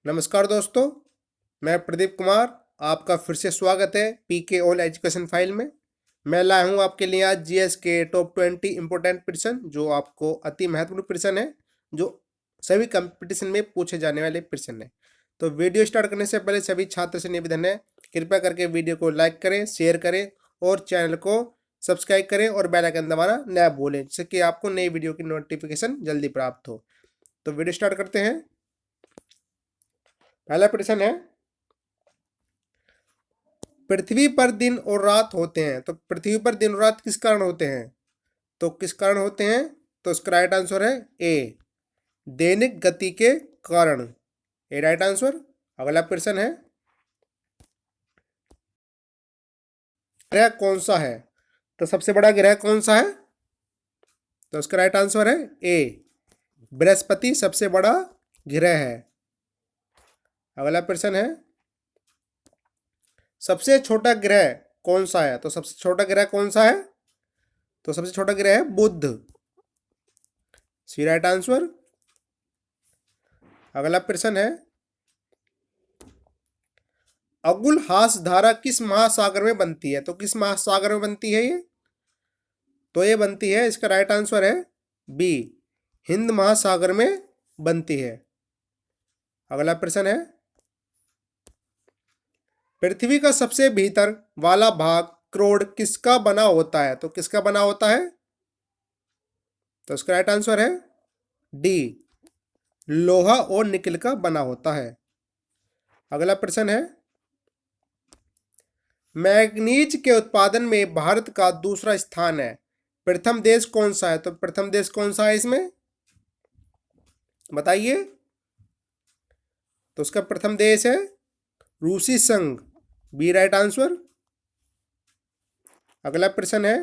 नमस्कार दोस्तों, मैं प्रदीप कुमार। आपका फिर से स्वागत है पीके ऑल एजुकेशन फाइल में। मैं लाया हूँ आपके लिए आज जीएस के टॉप 20 इंपॉर्टेंट प्रश्न, जो आपको अति महत्वपूर्ण प्रश्न है, जो सभी कंपटीशन में पूछे जाने वाले प्रश्न है। तो वीडियो स्टार्ट करने से पहले सभी छात्र से निवेदन है, कृपया करके वीडियो को लाइक करें, शेयर करें और चैनल को सब्सक्राइब करें और बेल आइकन दबाना न भूलें, जिससे कि आपको नई वीडियो की नोटिफिकेशन जल्दी प्राप्त हो। तो वीडियो स्टार्ट करते हैं। पहला प्रश्न है, पृथ्वी पर दिन और रात होते हैं, तो पृथ्वी पर दिन और रात किस कारण होते हैं? तो किस कारण होते हैं? तो इसका राइट आंसर है ए, दैनिक गति के कारण। ए राइट आंसर। अगला प्रश्न है, ग्रह कौन सा है? तो सबसे बड़ा ग्रह कौन सा है? तो इसका राइट आंसर है ए, बृहस्पति सबसे बड़ा ग्रह है। अगला प्रश्न है, सबसे छोटा ग्रह कौन सा है? तो सबसे छोटा ग्रह कौन सा है? तो सबसे छोटा ग्रह है बुध। सी राइट आंसर। अगला प्रश्न है, अगुलहास धारा किस महासागर में बनती है? तो किस महासागर में बनती है ये? तो ये बनती है, इसका राइट आंसर है बी, हिंद महासागर में बनती है। अगला प्रश्न है, पृथ्वी का सबसे भीतर वाला भाग क्रोड किसका बना होता है? तो किसका बना होता है? तो इसका राइट आंसर है डी, लोहा और निकल का बना होता है। अगला प्रश्न है, मैग्नीज के उत्पादन में भारत का दूसरा स्थान है, प्रथम देश कौन सा है? तो प्रथम देश कौन सा है इसमें, बताइए। तो उसका प्रथम देश है रूसी संघ। B right answer. अगला प्रश्न है,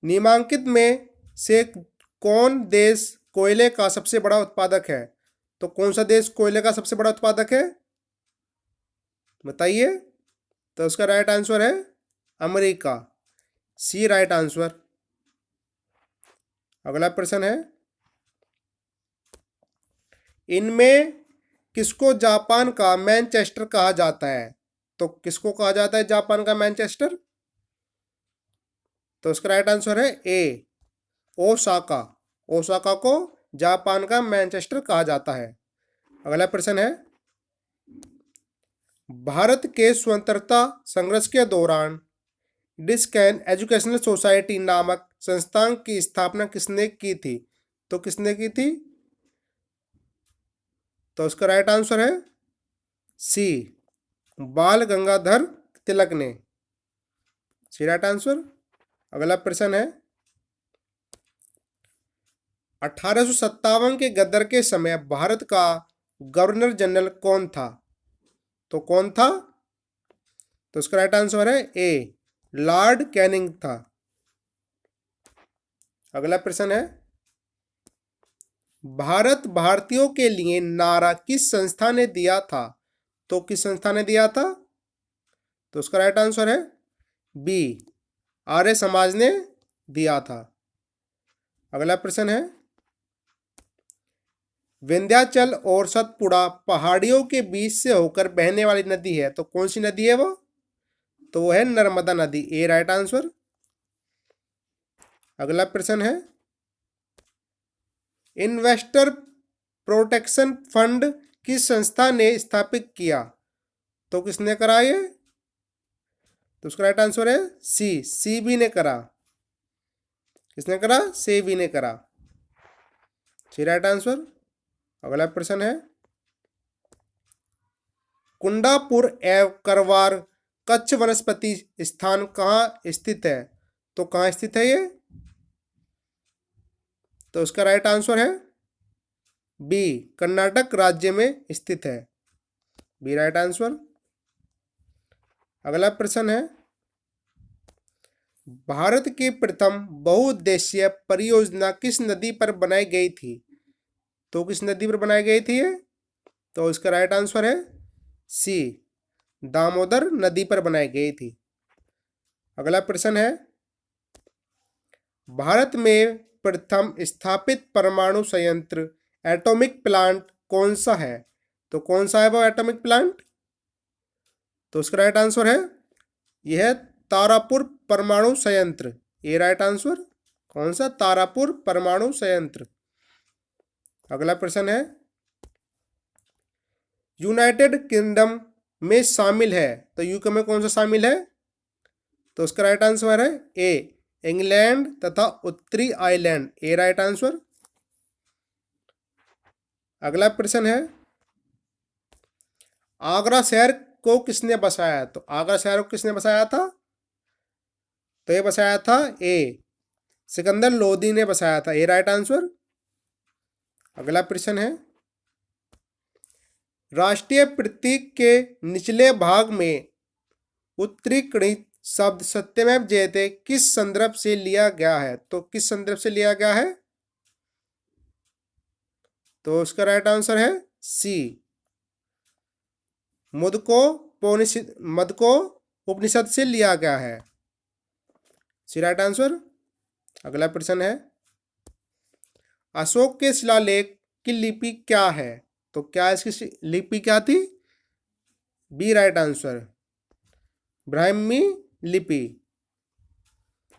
निम्नलिखित में से कौन देश कोयले का सबसे बड़ा उत्पादक है? तो कौन सा देश कोयले का सबसे बड़ा उत्पादक है, बताइए। तो उसका राइट आंसर है अमेरिका। सी राइट आंसर। अगला प्रश्न है, इनमें किसको जापान का मैनचेस्टर कहा जाता है? तो किसको कहा जाता है जापान का मैनचेस्टर? तो इसका राइट आंसर है ए, ओसाका। ओसाका को जापान का मैनचेस्टर कहा जाता है। अगला प्रश्न है, भारत के स्वतंत्रता संघर्ष के दौरान डिस्कैन एजुकेशनल सोसाइटी नामक संस्थान की स्थापना किसने की थी? तो किसने की थी? तो उसका राइट आंसर है सी, बाल गंगाधर तिलक ने। सी राइट आंसर। अगला प्रश्न है, 1857 के गदर के समय भारत का गवर्नर जनरल कौन था? तो कौन था? तो उसका राइट आंसर है ए, लॉर्ड कैनिंग था। अगला प्रश्न है, भारत भारतीयों के लिए नारा किस संस्था ने दिया था? तो किस संस्था ने दिया था? तो उसका राइट आंसर है बी, आर्य समाज ने दिया था। अगला प्रश्न है, विंध्याचल और सतपुड़ा पहाड़ियों के बीच से होकर बहने वाली नदी है, तो कौन सी नदी है वो? तो वो है नर्मदा नदी। ए राइट आंसर। अगला प्रश्न है, इन्वेस्टर प्रोटेक्शन फंड किस संस्था ने स्थापित किया? तो किसने करा ये? तो उसका राइट आंसर है सी, सीबी ने करा। किसने करा? सीबी ने करा। सी राइट आंसर। अगला प्रश्न है, कुंडापुर एवं करवार कच्छ वनस्पति स्थान कहाँ स्थित है? तो कहाँ स्थित है ये? तो उसका राइट आंसर है बी, कर्नाटक राज्य में स्थित है। B right answer. अगला प्रश्न है, भारत की प्रथम बहुउद्देशीय परियोजना किस नदी पर बनाई गई थी? तो किस नदी पर बनाई गई थी ये? तो इसका राइट आंसर है सी, दामोदर नदी पर बनाई गई थी। अगला प्रश्न है, भारत में प्रथम स्थापित परमाणु संयंत्र एटॉमिक प्लांट कौन सा है? तो कौन सा है वो एटॉमिक प्लांट? तो उसका राइट आंसर है यह है तारापुर परमाणु संयंत्र। ये राइट आंसर कौन सा? तारापुर परमाणु संयंत्र। अगला प्रश्न है यूनाइटेड किंगडम में शामिल है, तो यूके में कौन सा शामिल है? तो उसका राइट आंसर है ए इंग्लैंड तथा उत्तरी आयरलैंड। ए राइट आंसर। अगला प्रश्न है आगरा शहर को किसने बसाया? तो आगरा शहर को किसने बसाया था? तो ये बसाया था ए सिकंदर लोदी ने बसाया था। ए राइट आंसर। अगला प्रश्न है राष्ट्रीय प्रतीक के निचले भाग में उत्तरीकृत शब्द सत्यमेव जयते किस संदर्भ से लिया गया है? तो किस संदर्भ से लिया गया है? तो उसका राइट आंसर है सी मदको उपनिषद से लिया गया है। सी राइट आंसर। अगला प्रश्न है अशोक के शिलालेख की लिपि क्या है? तो क्या इसकी लिपि क्या थी? बी राइट आंसर ब्राह्मी लिपि।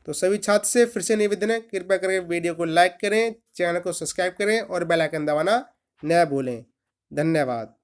तो सभी छात्र से फिर से निवेदन है कृपया करके वीडियो को लाइक करें, चैनल को सब्सक्राइब करें और बेल आइकन दबाना न भूलें। धन्यवाद।